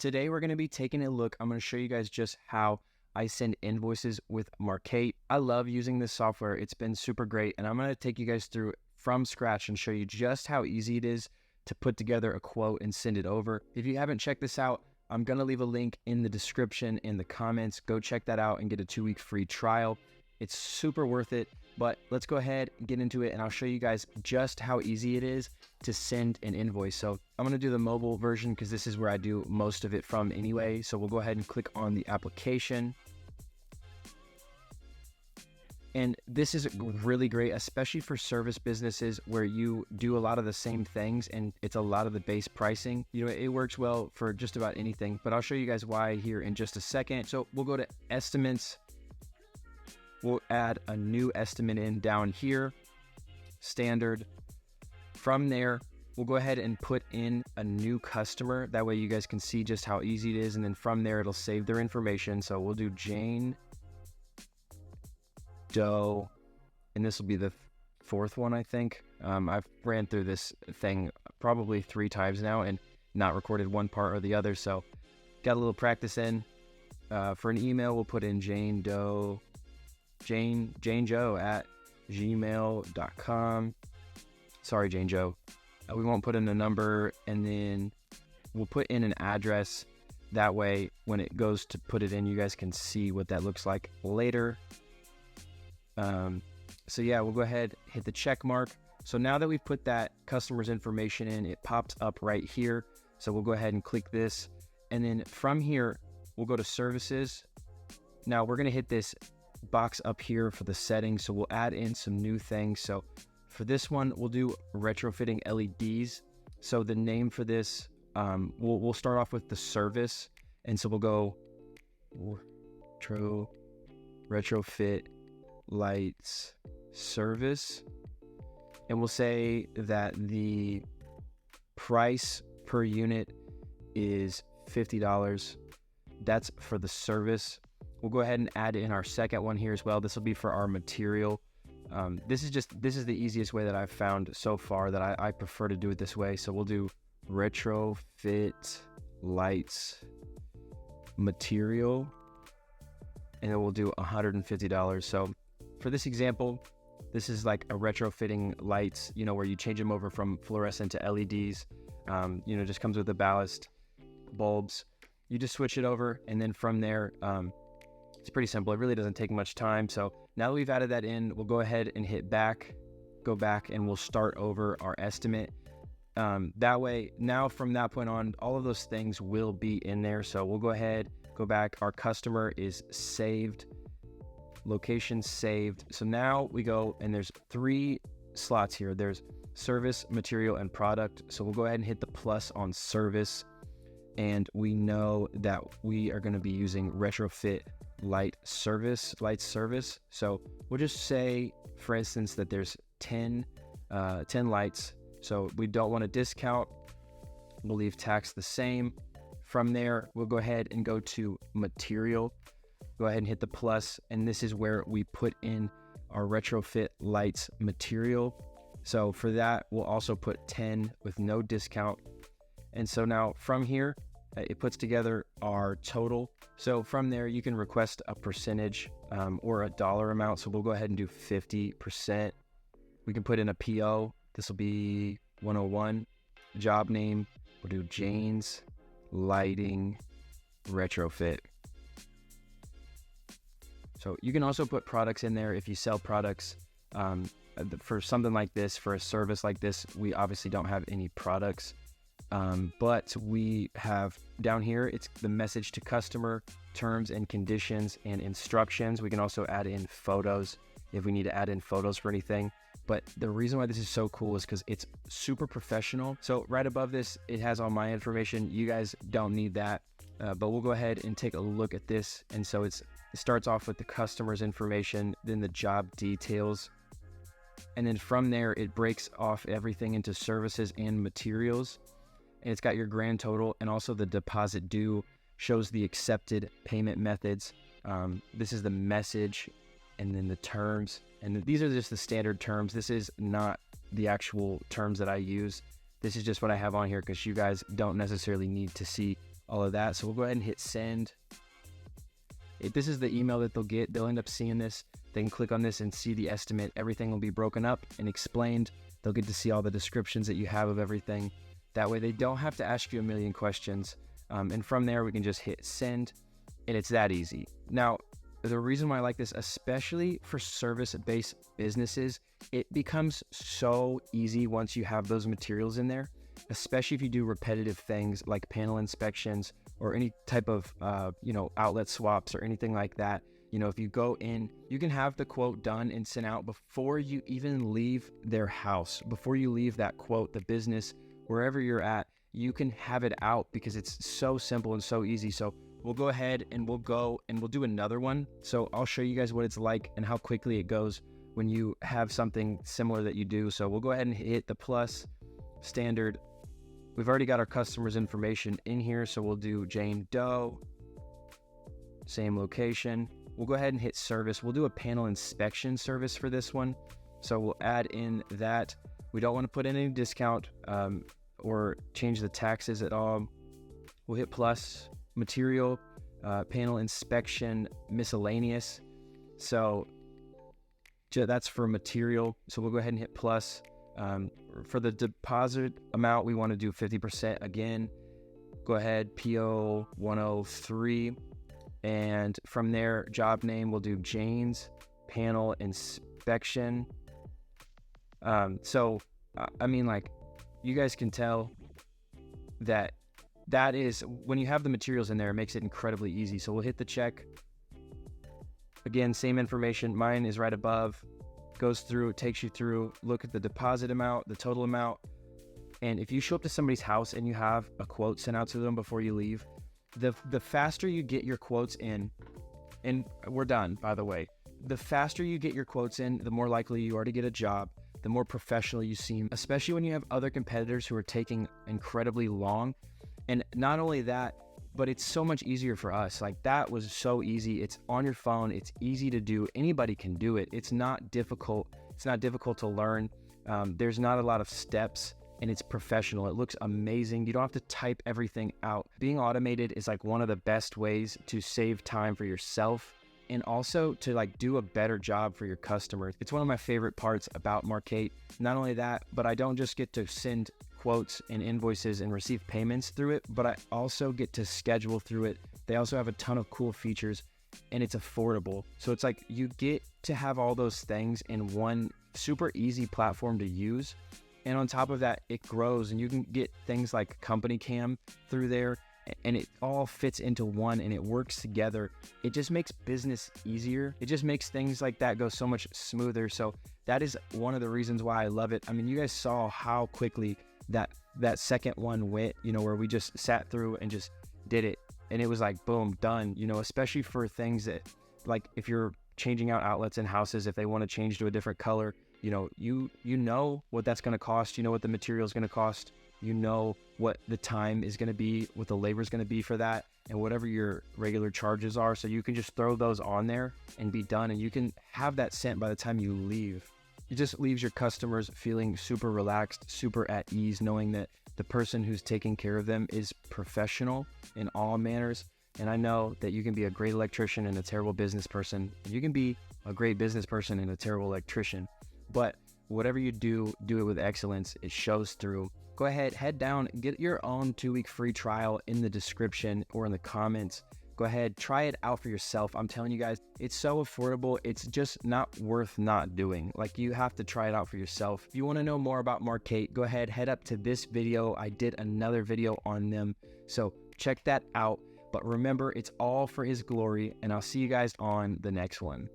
Today we're going to be taking a look. I'm going to show you guys just how I send invoices with Markate. I love using this software. It's been super great, and I'm going to take you guys through it from scratch and show you just how easy it is to put together a quote and send it over. If you haven't checked this out, I'm going to leave a link in the description in the comments. Go check that out and get a 2-week free trial. It's super worth it, but let's go ahead and get into it, and I'll show you guys just how easy it is to send an invoice. So I'm going to do the mobile version because this is where I do most of it from anyway. So we'll go ahead and click on the application. And this is really great, especially for service businesses where you do a lot of the same things and it's a lot of the base pricing. You know, it works well for just about anything, but I'll show you guys why here in just a second. So we'll go to estimates. We'll add a new estimate in down here, standard. From there, we'll go ahead and put in a new customer. That way you guys can see just how easy it is. And then from there, it'll save their information. So we'll do Jane Doe, and this will be the fourth one, I think. I've ran through this thing probably 3 times now and not recorded one part or the other. So got a little practice in. For an email, we'll put in Jane Joe at gmail.com. Sorry, Jane Joe. We won't put in a number, and then we'll put in an address. That way, when it goes to put it in, you guys can see what that looks like later. So yeah, we'll go ahead, hit the check mark. So now that we've put that customer's information in, it pops up right here. So we'll go ahead and click this. And then from here, we'll go to services. Now we're going to hit this box up here for the settings. So we'll add in some new things. So for this one, we'll do retrofitting LEDs. So the name for this, we'll start off with the service. And so we'll go retrofit lights service, and we'll say that the price per unit is $50. That's for the service. We'll go ahead and add in our second one here as well. This will be for our material. This is the easiest way that I've found so far that I prefer to do it this way. So we'll do retrofit lights material, and then we'll do $150. So for this example, this is like a retrofitting lights, you know, where you change them over from fluorescent to LEDs. You know, just comes with the ballast bulbs. You just switch it over, and then from there, it's pretty simple. It really doesn't take much time. So now that we've added that in, we'll go ahead and hit back, go back, and we'll start over our estimate. That way, now from that point on, all of those things will be in there. So we'll go ahead, go back. Our customer is saved. Location saved. So now we go, and there's 3 slots here. There's service, material, and product. So we'll go ahead and hit the plus on service, and we know that we are going to be using retrofit lights service. So we'll just say, for instance, that there's 10 lights. So we don't want to discount. We'll leave tax the same. From there, we'll go ahead and go to material. Go ahead and hit the plus, and this is where we put in our retrofit lights material. So for that, we'll also put 10 with no discount. And so now from here, it puts together our total. So from there, you can request a percentage or a dollar amount. So we'll go ahead and do 50%. We can put in a PO. This will be 101. Job name, we'll do Jane's Lighting Retrofit. So you can also put products in there if you sell products. For something like this, for a service like this, we obviously don't have any products, but we have down here, it's the message to customer, terms and conditions, and instructions. We can also add in photos if we need to add in photos for anything. But the reason why this is so cool is because it's super professional. So right above this, it has all my information. You guys don't need that, but we'll go ahead and take a look at this. And so it starts off with the customer's information, then the job details. And then from there, it breaks off everything into services and materials. And it's got your grand total, and also the deposit due shows the accepted payment methods. This is the message, and then the terms. And these are just the standard terms. This is not the actual terms that I use. This is just what I have on here because you guys don't necessarily need to see all of that. So we'll go ahead and hit send. This is the email that they'll get. They'll end up seeing this. They can click on this and see the estimate. Everything will be broken up and explained. They'll get to see all the descriptions that you have of everything. That way they don't have to ask you a million questions. And from there, we can just hit send, and it's that easy. Now, the reason why I like this, especially for service-based businesses, it becomes so easy once you have those materials in there, especially if you do repetitive things like panel inspections or any type of, outlet swaps or anything like that. If you go in, you can have the quote done and sent out before you even leave their house, before you leave that quote, the business, wherever you're at, you can have it out because it's so simple and so easy. So we'll go ahead and we'll do another one. So I'll show you guys what it's like and how quickly it goes when you have something similar that you do. So we'll go ahead and hit the plus standard. We've already got our customer's information in here. So we'll do Jane Doe, same location. We'll go ahead and hit service. We'll do a panel inspection service for this one. So we'll add in that. We don't want to put in any discount or change the taxes at all. We'll hit plus, material, panel inspection, miscellaneous. So that's for material. So we'll go ahead and hit plus. For the deposit amount, we want to do 50% again. Go ahead, PO 103. And from there, job name, we'll do Jane's panel inspection. You guys can tell that is, when you have the materials in there, it makes it incredibly easy. So we'll hit the check. Again, same information. Mine is right above. Goes through, it takes you through, look at the deposit amount, the total amount. And if you show up to somebody's house and you have a quote sent out to them before you leave, the faster you get your quotes in, and we're done, by the way, the faster you get your quotes in, the more likely you are to get a job, the more professional you seem, especially when you have other competitors who are taking incredibly long. And not only that, but it's so much easier for us. Like, that was so easy. It's on your phone. It's easy to do. Anybody can do it. It's not difficult. It's not difficult to learn. There's not a lot of steps, and it's professional. It looks amazing. You don't have to type everything out. Being automated is like one of the best ways to save time for yourself and also to do a better job for your customers. It's one of my favorite parts about Markate. Not only that, but I don't just get to send quotes and invoices and receive payments through it, but I also get to schedule through it. They also have a ton of cool features, and it's affordable. So it's like you get to have all those things in one super easy platform to use. And on top of that, it grows, and you can get things like Company Cam through there, and it all fits into one, and it works together. It just makes business easier. It just makes things like that go so much smoother. So that is one of the reasons why I love it. I mean, you guys saw how quickly that second one went, where we just sat through and just did it. And it was like, boom, done, especially for things that, like, if you're changing out outlets in houses, if they want to change to a different color, you know what that's going to cost, what the material is going to cost, what the time is going to be, what the labor is going to be for that, and whatever your regular charges are. So you can just throw those on there and be done, and you can have that sent by the time you leave. It just leaves your customers feeling super relaxed, super at ease, knowing that the person who's taking care of them is professional in all manners. And I know that you can be a great electrician and a terrible business person. You can be a great business person and a terrible electrician. But whatever you do, do it with excellence. It shows through. Go ahead, head down, get your own 2-week free trial in the description or in the comments. Go ahead, try it out for yourself. I'm telling you guys, it's so affordable. It's just not worth not doing. Like, you have to try it out for yourself. If you want to know more about Markate, go ahead, head up to this video. I did another video on them, so check that out. But remember, it's all for his glory, and I'll see you guys on the next one.